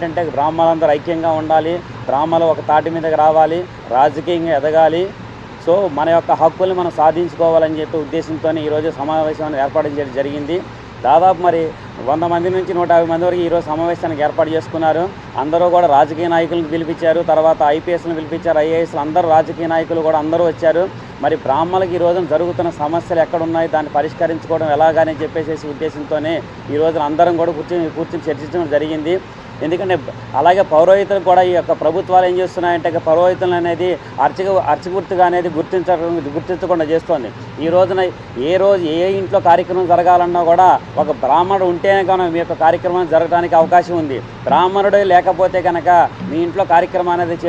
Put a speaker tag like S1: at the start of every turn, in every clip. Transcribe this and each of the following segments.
S1: ఏంటంటే బ్రాహ్మణులందరూ ఐక్యంగా ఉండాలి, బ్రాహ్మణులు ఒక తాటి మీదకి రావాలి, రాజకీయంగా ఎదగాలి. సో మన యొక్క హక్కుల్ని మనం సాధించుకోవాలని చెప్పి ఉద్దేశంతో ఈరోజు సమావేశాన్ని ఏర్పాటు చేయడం జరిగింది. దాదాపు మరి 100 మంది నుంచి 150 మంది వరకు ఈరోజు సమావేశానికి ఏర్పాటు చేసుకున్నారు. అందరూ కూడా రాజకీయ నాయకులను పిలిపించారు, తర్వాత ఐపీఎస్లను పిలిపించారు, ఐఏఎస్లు అందరూ రాజకీయ నాయకులు కూడా అందరూ వచ్చారు. మరి బ్రాహ్మణులకు ఈ రోజున జరుగుతున్న సమస్యలు ఎక్కడున్నాయి, దాన్ని పరిష్కరించుకోవడం ఎలాగని చెప్పేసి ఉద్దేశంతోనే ఈ రోజున అందరం కూడా కూర్చొని చర్చించడం జరిగింది. ఎందుకంటే అలాగే పౌరోహితులకు కూడా ఈ యొక్క ప్రభుత్వాలు ఏం చేస్తున్నాయంటే పౌరోహితులు అనేది అర్చగుర్తుగా అనేది గుర్తించకుండా చేస్తోంది. ఈ రోజున ఏ ఇంట్లో కార్యక్రమం జరగాలన్నా కూడా ఒక బ్రాహ్మణుడు ఉంటేనే కనుక మీ యొక్క కార్యక్రమం జరగడానికి అవకాశం ఉంది. బ్రాహ్మణుడు లేకపోతే కనుక మీ ఇంట్లో కార్యక్రమం అనేది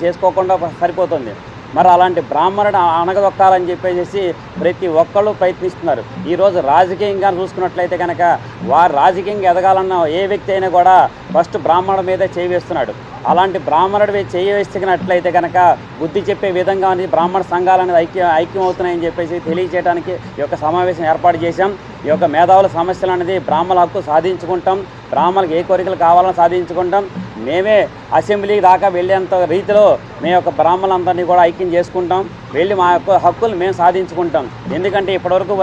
S1: చేసుకోకుండా సరిపోతుంది. మరి అలాంటి బ్రాహ్మణుడు అణగదొక్కాలని చెప్పేసి ప్రతి ఒక్కళ్ళు ప్రయత్నిస్తున్నారు. ఈరోజు రాజకీయంగా చూసుకున్నట్లయితే కనుక వారు రాజకీయంగా ఎదగాలన్న ఏ వ్యక్తి అయినా కూడా ఫస్ట్ బ్రాహ్మణుడి మీదే చేయిస్తున్నాడు. అలాంటి బ్రాహ్మణుడి మీద చేయిస్తున్నట్లయితే కనుక బుద్ధి చెప్పే విధంగా బ్రాహ్మణ సంఘాలు అనేది ఐక్యం అవుతున్నాయని చెప్పేసి తెలియజేయడానికి ఈ యొక్క సమావేశం ఏర్పాటు చేశాం. ఈ యొక్క మేధావుల సమస్యలు అనేది బ్రాహ్మణ హక్కు సాధించుకుంటాం, బ్రాహ్మణులకు ఏ కోరికలు కావాలని సాధించుకుంటాం. మేమే అసెంబ్లీ దాకా వెళ్ళేంత రీతిలో మేము యొక్క బ్రాహ్మణులందరినీ కూడా ఐక్యం చేసుకుంటాం, వెళ్ళి మా యొక్క హక్కులు మేము సాధించుకుంటాం. ఎందుకంటే ఇప్పటివరకు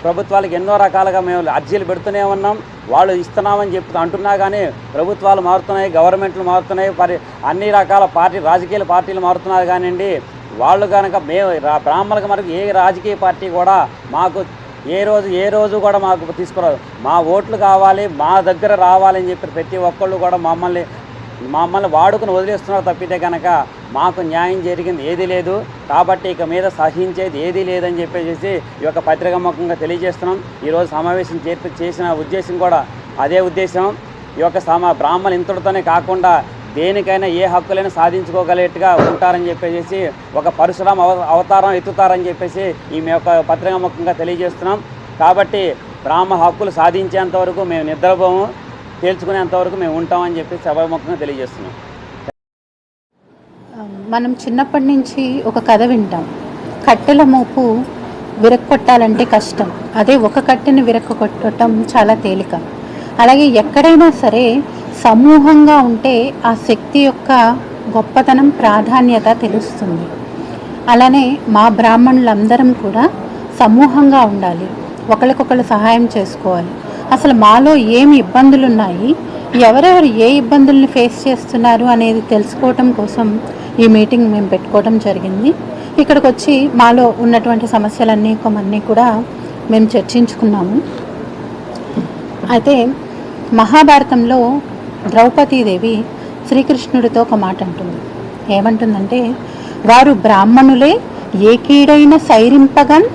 S1: ప్రభుత్వాలకు ఎన్నో రకాలుగా మేము అర్జీలు పెడుతూనే ఉన్నాం, వాళ్ళు ఇస్తున్నామని అంటున్నా కానీ ప్రభుత్వాలు మారుతున్నాయి, గవర్నమెంట్లు మారుతున్నాయి, అన్ని రకాల రాజకీయ పార్టీలు మారుతున్నారు కానివ్వండి. వాళ్ళు కనుక మేము బ్రాహ్మణులకు మనకు ఏ రాజకీయ పార్టీ కూడా మాకు ఏ రోజు కూడా మాకు తీసుకురాదు. మా ఓట్లు కావాలి, మా దగ్గర రావాలని చెప్పి ప్రతి ఒక్కళ్ళు కూడా మమ్మల్ని వాడుకుని వదిలేస్తున్నారు తప్పితే కనుక మాకు న్యాయం జరిగింది ఏదీ లేదు. కాబట్టి ఇక మీద సహించేది ఏదీ లేదని చెప్పేసి ఈ యొక్క పత్రికాముఖంగా తెలియజేస్తున్నాం. ఈరోజు సమావేశం చేసిన ఉద్దేశం కూడా అదే ఉద్దేశం. ఈ యొక్క బ్రాహ్మణులు ఇంతటితోనే కాకుండా దేనికైనా ఏ హక్కులైనా సాధించుకోగలిగేట్టుగా ఉంటారని చెప్పేసి ఒక పరశురామ అవతారం ఎత్తుతారని చెప్పేసి ఈ యొక్క పత్రికాముఖంగా తెలియజేస్తున్నాం. కాబట్టి బ్రాహ్మణ హక్కులు సాధించేంత వరకు మేము నిద్రపోము, తేల్చుకునేంతవరకు మేము ఉంటామని చెప్పి సభాముఖంగా తెలియజేస్తున్నాం.
S2: మనం చిన్నప్పటి నుంచి ఒక కథ వింటాం, కట్టెల మోపు విరక్కొట్టాలంటే కష్టం, అదే ఒక కట్టెని విరక్కొట్టడం చాలా తేలిక. అలాగే ఎక్కడైనా సరే సమూహంగా ఉంటే ఆ శక్తి యొక్క గొప్పతనం, ప్రాధాన్యత తెలుస్తుంది. అలానే మా బ్రాహ్మణులందరం కూడా సమూహంగా ఉండాలి, ఒకరికొకరు సహాయం చేసుకోవాలి. అసలు మాలో ఏమి ఇబ్బందులు ఉన్నాయి, ఎవరెవరు ఏ ఇబ్బందుల్ని ఫేస్ చేస్తున్నారు అనేది తెలుసుకోవటం కోసం ఈ మీటింగ్ మేము పెట్టుకోవడం జరిగింది. ఇక్కడికి వచ్చి మాలో ఉన్నటువంటి సమస్యలన్నీ కూడా మేము చర్చించుకున్నాము. అయితే మహాభారతంలో ద్రౌపదీదేవి శ్రీకృష్ణుడితో ఒక మాట అంటుంది. ఏమంటుందంటే, వారు బ్రాహ్మణులే ఏకీడైన సైరింపగన్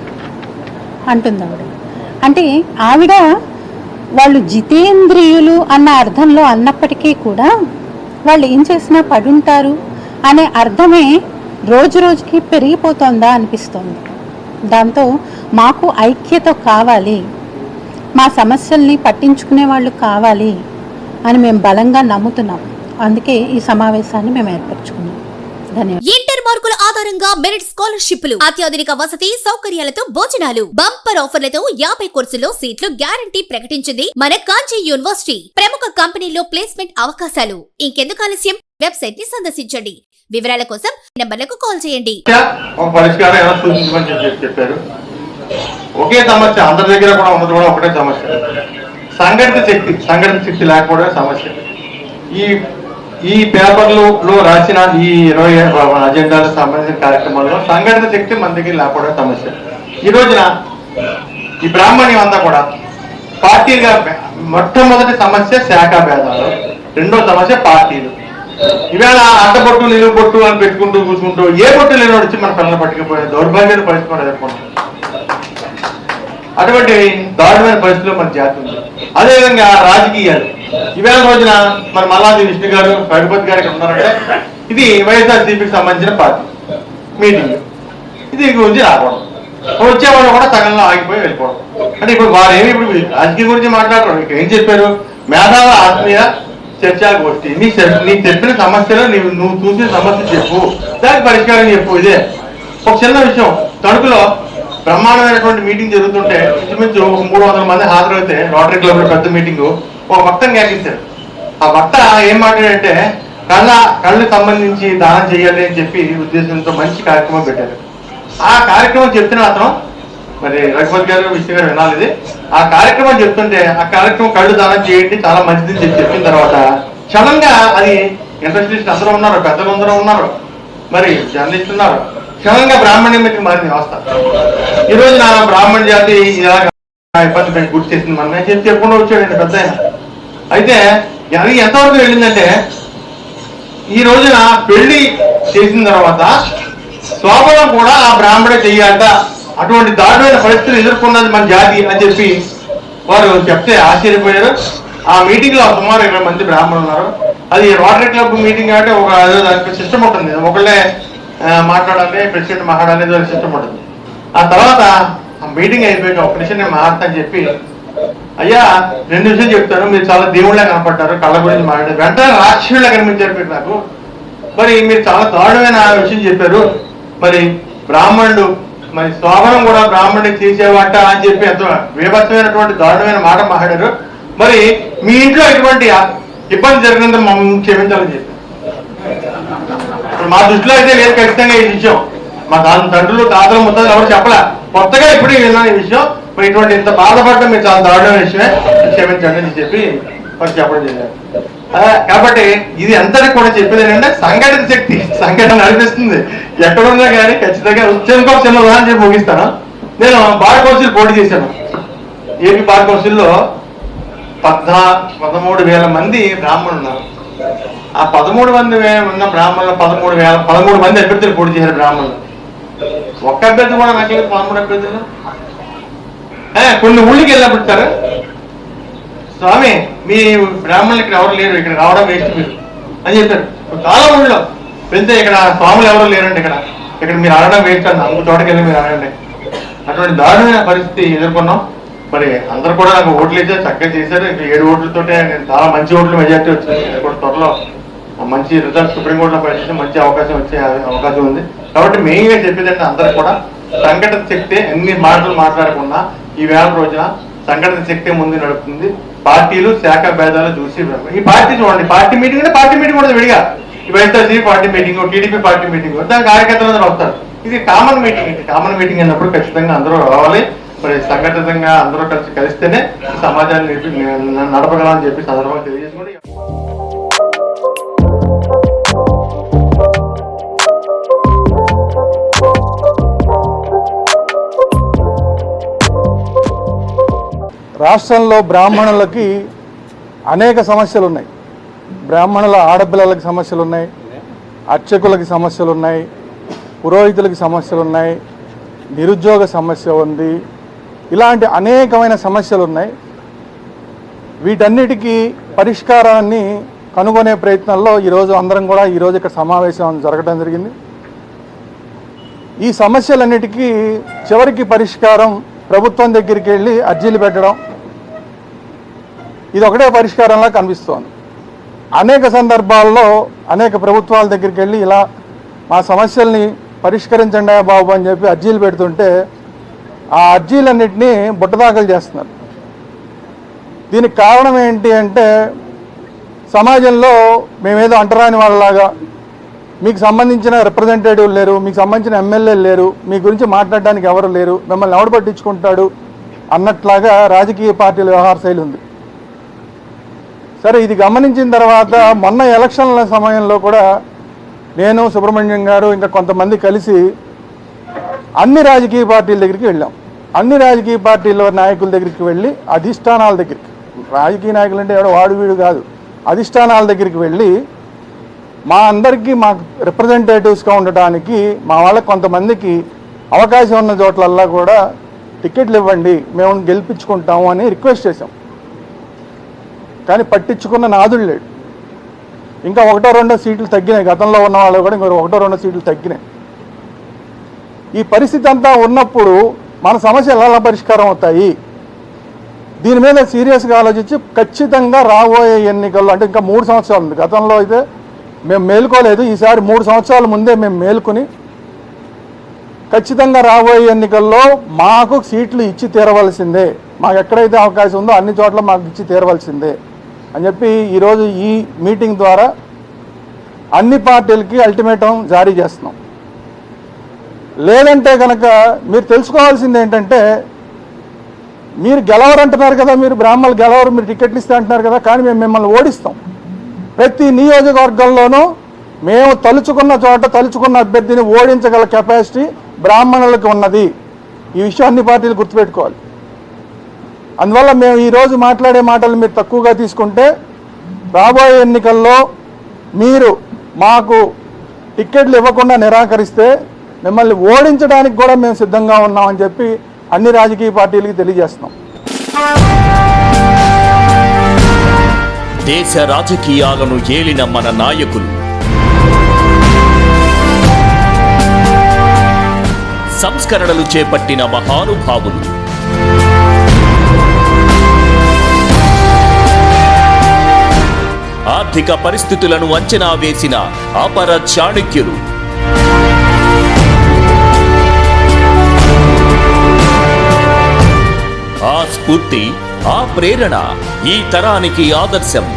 S2: అంటుంది ఆవిడ. అంటే ఆవిడ వాళ్ళు జితేంద్రియులు అన్న అర్థంలో అన్నప్పటికీ కూడా వాళ్ళు ఏం చేసినా పడుంటారు అనే అర్థమే రోజు రోజుకి పెరిగిపోతుందా అనిపిస్తుంది. దాంతో మాకు ఐక్యత కావాలి, మా సమస్యల్ని పట్టించుకునే వాళ్ళు కావాలి అని మేము బలంగా నమ్ముతున్నాం. అందుకే ఈ సమావేశాన్ని మేము ఏర్పరచుకున్నాం. ధన్యవాదాలు.
S3: ఇంటర్ మార్కుల ఆధారంగా మెరిట్ స్కాలర్షిప్లు, అత్యాధునిక వసతి సౌకర్యాలతో భోజనాలు, బంపర్ ఆఫర్లతో 50 కోర్సుల్లో సీట్లు గ్యారంటీ ప్రకటించింది మన కాంచీ యూనివర్సిటీ. ప్రముఖ కంపెనీల్లో ప్లేస్మెంట్ అవకాశాలు. ఇంకెందుకు ఆలస్యం, వెబ్సైట్ ని సందర్శించండి. వివరాల కోసం నంబర్లకు కాల్ చేయండి.
S4: ఒకే సమస్య అందరి దగ్గర కూడా ఉన్నది కూడా ఒకటే సమస్య, సంఘటిత శక్తి లేకపోవడమే సమస్య. ఈ పేపర్లో రాసిన ఈ 20 అజెండాలకు సంబంధించిన కార్యక్రమాల్లో సంఘటిత శక్తి మన దగ్గర లేకపోవడమే సమస్య. ఈ రోజున ఈ బ్రాహ్మణ్యం అంతా కూడా పార్టీలుగా, మొట్టమొదటి సమస్య శాఖా భేదాలు, రెండో సమస్య పార్టీలు. ఇవాళ అడ్డబొట్టు నిలువు బొట్టు అని పెట్టుకుంటూ కూర్చుకుంటూ ఏ బొట్టు లేని వచ్చి మన పిల్లలు పట్టుకుపోయే దౌర్భాగ్యాన్ని పరిస్థితి ఎదుర్కొంటాం. అటువంటి దారుణమైన పరిస్థితుల్లో మన జాతి ఉంది. అదేవిధంగా రాజకీయాలు, ఇవాళ రోజున మన మల్లాది విష్ణు గారు, రఘుపతి గారు ఇక్కడ ఉన్నారంటే ఇది వైఎస్ఆర్సీపీకి సంబంధించిన పార్టీ మీటింగ్. ఇది గురించి రావడం, వచ్చేవాళ్ళు కూడా సగంలో ఆగిపోయి వెళ్ళిపోవడం. అంటే ఇప్పుడు వారు ఏమి ఇప్పుడు రాజకీయ గురించి మాట్లాడరు. మీకు ఏం చెప్పారు, మేధావుల ఆత్మీయ చర్చా గోష్ఠి. నీకు చెప్పిన సమస్యలు నువ్వు చూసిన సమస్య చెప్పు, దానికి పరిష్కారం చెప్పు. ఇదే ఒక చిన్న విషయం. తణుకులో బ్రహ్మాండమైనటువంటి మీటింగ్ జరుగుతుంటే ఇంచుమించు 300 మంది హాజరైతే రోటరీ క్లబ్ పెద్ద మీటింగ్ ఒక మొత్తం కేకించారు. ఆ భర్త ఏం మాట్లాడంటే కళ్ళకు సంబంధించి దానం చేయాలి అని చెప్పి ఉద్దేశంతో మంచి కార్యక్రమం పెట్టారు. ఆ కార్యక్రమం చెప్తున్న అతను మరి రఘుపతి గారు విష్ణు గారు వినాలి ఇది. ఆ కార్యక్రమం చెప్తుంటే ఆ కార్యక్రమం కళ్ళు దానం చేయండి చాలా మంచిది అని చెప్పిన తర్వాత క్షణంగా అది ఇండస్ట్రియలిస్ట్ అందరూ ఉన్నారు, పెద్దలు అందరూ ఉన్నారు, మరి జర్నలిస్ట్ ఉన్నారు, క్షణంగా బ్రాహ్మణ్యం మీదకి మారింది వ్యవస్థ. ఈ రోజు నా బ్రాహ్మణ జాతి ఇలా ఇబ్బంది గుర్తు చేసింది మన చెప్పి చెప్పుకుంటూ వచ్చాడండి పెద్ద ఆయన. అయితే అది ఎంతవరకు వెళ్ళిందంటే ఈ రోజున పెళ్లి చేసిన తర్వాత శోభనం కూడా ఆ బ్రాహ్మణే చెయ్యాలట, అటువంటి దారుణమైన పరిస్థితులు ఎదుర్కొన్నది మన జాతి అని చెప్పి వారు చెప్తే ఆశ్చర్యపోయారు. ఆ మీటింగ్ లో సుమారు 20 మంది బ్రాహ్మణులు ఉన్నారు. అది రోటరీ క్లబ్ మీటింగ్ అంటే ఒక దానికి సిస్టమ్ ఉంటుంది, ఒకళ్ళే మాట్లాడాలి, ప్రెసిడెంట్ మాట్లాడాలి సిస్టమ్ ఉంటుంది. ఆ తర్వాత ఆ మీటింగ్ అయిపోయాక ఒక నిమిషం నేను మాట్లాడతాను చెప్పి, అయ్యా 2 నిమిషాలు చెప్తాను, మీరు చాలా దేవుళ్ళ కనపడ్డారు, కళ్ళ గురించి మాట్లాడారు, వెంటనే రాక్షసుళ్ళ కనిపించారు మీరు నాకు. మరి మీరు చాలా దారుణమైన విషయం చెప్పారు, మరి బ్రాహ్మణుడు మరి శోభనం కూడా బ్రాహ్మణుడికి చేసేవాట అని చెప్పి ఎంతో విభత్సమైనటువంటి దారుణమైన మాట మాట్లాడారు. మరి మీ ఇంట్లో ఎటువంటి ఇబ్బంది జరిగినంత మమ్మల్ని క్షమించాలని చెప్పి ఇప్పుడు మా దృష్టిలో అయితే లేదు ఖచ్చితంగా ఈ విషయం. మా తండ్రులు తాతలు ముత్తలు ఎవరు చెప్పలే, కొత్తగా ఇప్పుడు విన్నాను ఈ విషయం. మరి ఇటువంటి ఇంత బాధపడడం మీరు చాలా దారుణమైన విషయమే, క్షమించండి అని చెప్పి మరి చెప్పడం జరిగారు. కాబట్టి ఇది అందరికి కూడా చెప్పేది ఏంటంటే సంఘటన శక్తి, సంఘటన నడిపిస్తుంది. ఎక్కడున్నా కానీ ఖచ్చితంగా చిన్న ఉదాహరణ చెప్పి ముగిస్తాను. నేను బార్ కౌన్సిల్ పోటీ చేశాను. ఏపీ బార్ కౌన్సిల్లో 13,000 మంది బ్రాహ్మణులు ఉన్నారు. ఆ 13 మంది ఉన్న బ్రాహ్మణులు 13 మంది అభ్యర్థులు పోటీ చేశారు. బ్రాహ్మణులు ఒక్క అభ్యర్థి కూడా నాకు 13 అభ్యర్థులు. కొన్ని ఊళ్ళకి వెళ్ళినప్పుడు సార్, స్వామి మీ బ్రాహ్మణులు ఇక్కడ ఎవరు లేరు, ఇక్కడ రావడం వేస్ట్ మీరు అని చెప్పారు. చాలా ఊళ్ళో వెళ్తే ఇక్కడ స్వాములు ఎవరు లేరండి, ఇక్కడ మీరు ఆడడం వేస్ట్ అన్న, అంత చోటకి వెళ్ళి మీరు ఆడండి. అటువంటి దారుణమైన పరిస్థితి ఎదుర్కొన్నాం. మరి అందరూ కూడా నాకు ఓట్లు ఇచ్చారు, చక్కగా చేశారు. 7 ఓట్లతోటే నేను చాలా మంచి ఓట్లు మెజార్టీ వచ్చింది. కూడా త్వరలో మంచి రిజల్ట్ సుప్రీంకోర్టులో పనిచేసి మంచి అవకాశం వచ్చే అవకాశం ఉంది. కాబట్టి మెయిన్గా చెప్పేదంటే అందరూ కూడా సంఘటన శక్తి ఎన్ని మాటలు మాట్లాడకుండా ఈ వేళ రోజున సంఘటన శక్తి ముందు నడుపుతుంది. పార్టీలు శాఖ భేదాలు చూసి ఈ పార్టీ చూడండి, పార్టీ మీటింగ్ అంటే పార్టీ మీటింగ్ కూడా విడిగా, YSRC party meeting, TDP party meeting, దాని కార్యకర్తలు అందరూ వస్తారు. ఇది కామన్ మీటింగ్. ఇది కామన్ మీటింగ్ అయినప్పుడు ఖచ్చితంగా అందరూ రావాలి. మరి సంఘటితంగా అందరూ కలిస్తేనే సమాజాన్ని నడపగలమని చెప్పి సందర్భంగా తెలియజేసుకుంటే
S5: రాష్ట్రంలో బ్రాహ్మణులకి అనేక సమస్యలు ఉన్నాయి. బ్రాహ్మణుల ఆడపిల్లలకి సమస్యలు ఉన్నాయి, అర్చకులకి సమస్యలు ఉన్నాయి, పురోహితులకి సమస్యలు ఉన్నాయి, నిరుద్యోగ సమస్య ఉంది, ఇలాంటి అనేకమైన సమస్యలు ఉన్నాయి. వీటన్నిటికీ పరిష్కారాన్ని కనుగొనే ప్రయత్నంలో ఈరోజు అందరం కూడా ఈరోజు ఇక్కడ సమావేశం జరగడం జరిగింది. ఈ సమస్యలన్నిటికీ చివరికి పరిష్కారం ప్రభుత్వం దగ్గరికి వెళ్ళి అర్జీలు పెట్టడం, ఇది ఒకటే పరిష్కారంలా కనిపిస్తోంది. అనేక సందర్భాల్లో అనేక ప్రభుత్వాల దగ్గరికి వెళ్ళి ఇలా మా సమస్యల్ని పరిష్కరించండి బాబు అని చెప్పి అర్జీలు పెడుతుంటే ఆ అర్జీలన్నింటినీ బుట్టదాఖలు చేస్తున్నారు. దీనికి కారణం ఏంటి అంటే సమాజంలో మేమేదో అంటరాని వాళ్ళలాగా, మీకు సంబంధించిన రిప్రజెంటేటివ్లు లేరు, మీకు సంబంధించిన ఎమ్మెల్యేలు లేరు, మీ గురించి మాట్లాడడానికి ఎవరు లేరు, మిమ్మల్ని ఎవడు పట్టించుకుంటాడు అన్నట్లాగా రాజకీయ పార్టీల వ్యవహార శైలి ఉంది. సరే, ఇది గమనించిన తర్వాత మొన్న ఎలక్షన్ల సమయంలో కూడా నేను, సుబ్రహ్మణ్యం గారు, ఇంకా కొంతమంది కలిసి అన్ని రాజకీయ పార్టీల దగ్గరికి వెళ్ళాం. అన్ని రాజకీయ పార్టీల నాయకుల దగ్గరికి వెళ్ళి అధిష్టానాల దగ్గరికి, రాజకీయ నాయకులు అంటే ఎవడో వాడు వీడు కాదు, అధిష్టానాల దగ్గరికి వెళ్ళి మా అందరికీ మాకు రిప్రజెంటేటివ్స్గా ఉండటానికి మా వాళ్ళకి కొంతమందికి అవకాశం ఉన్న చోట్లల్లా కూడా టికెట్లు ఇవ్వండి, మేము గెలిపించుకుంటాము అని రిక్వెస్ట్ చేశాం. కానీ పట్టించుకున్న నాదుడు లేడు. ఇంకా 1-2 సీట్లు తగ్గినాయి, గతంలో ఉన్న వాళ్ళు కూడా ఇంకొక 1-2 సీట్లు తగ్గినాయి. ఈ పరిస్థితి అంతా ఉన్నప్పుడు మన సమస్యలు ఎలా పరిష్కారం అవుతాయి? దీని మీద సీరియస్గా ఆలోచించి ఖచ్చితంగా రాబోయే ఎన్నికల్లో, అంటే ఇంకా 3 సంవత్సరాలు ఉంది, గతంలో అయితే మేము మేలుకోలేదు, ఈసారి 3 సంవత్సరాల ముందే మేము మేలుకొని ఖచ్చితంగా రాబోయే ఎన్నికల్లో మాకు సీట్లు ఇచ్చి తీరవలసిందే, మాకు ఎక్కడైతే అవకాశం ఉందో అన్ని చోట్ల మాకు ఇచ్చి తీరవలసిందే. అని చెప్పి ఈరోజు ఈ మీటింగ్ ద్వారా అన్ని పార్టీలకి అల్టిమేటం జారీ చేస్తున్నాం. లేదంటే కనుక మీరు తెలుసుకోవాల్సింది ఏంటంటే, మీరు గెలవరంటున్నారు కదా, మీరు బ్రాహ్మణులు గెలవరు, మీరు టికెట్లు ఇస్తే అంటున్నారు కదా, కానీ మేము మిమ్మల్ని ఓడిస్తాం. ప్రతి నియోజకవర్గంలోనూ మేము తలుచుకున్న చోట తలుచుకున్న అభ్యర్థిని ఓడించగల కెపాసిటీ బ్రాహ్మణులకు ఉన్నది. ఈ విషయం అన్ని పార్టీలు గుర్తుపెట్టుకోవాలి. అందువల్ల మేము ఈరోజు మాట్లాడే మాటలు మీరు తక్కువగా తీసుకుంటే, రాబోయే ఎన్నికల్లో మీరు మాకు టిక్కెట్లు ఇవ్వకుండా నిరాకరిస్తే మిమ్మల్ని ఓడించడానికి కూడా మేము సిద్ధంగా ఉన్నామని చెప్పి అన్ని రాజకీయ పార్టీలకి తెలియజేస్తున్నాం.
S6: దేశ రాజకీయాలను ఏలిన మన నాయకులు, సంస్కరణలు చేపట్టిన మహానుభావులు, ఆర్థిక పరిస్థితులను అంచనా వేసిన అపర చాణక్యులు, ఆ స్ఫూర్తి, ఆ ప్రేరణ ఈ తరానికి ఆదర్శం.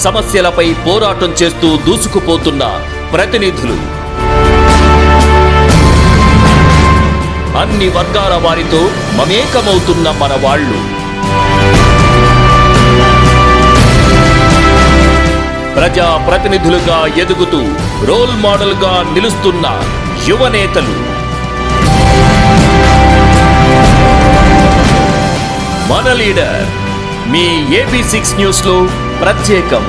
S6: సమస్యలపై పోరాటం చేస్తూ దూసుకుపోతున్న ప్రతినిధులు, అన్ని వర్గాల వారితో మమేకమవుతున్న మన వాళ్ళు, ప్రజా ప్రతినిధులుగా ఎదుగుతూ రోల్ మోడల్గా నిలుస్తున్న యువ నేతలు, మన లీడర్ మీ AB6 న్యూస్లో ప్రత్యేకం.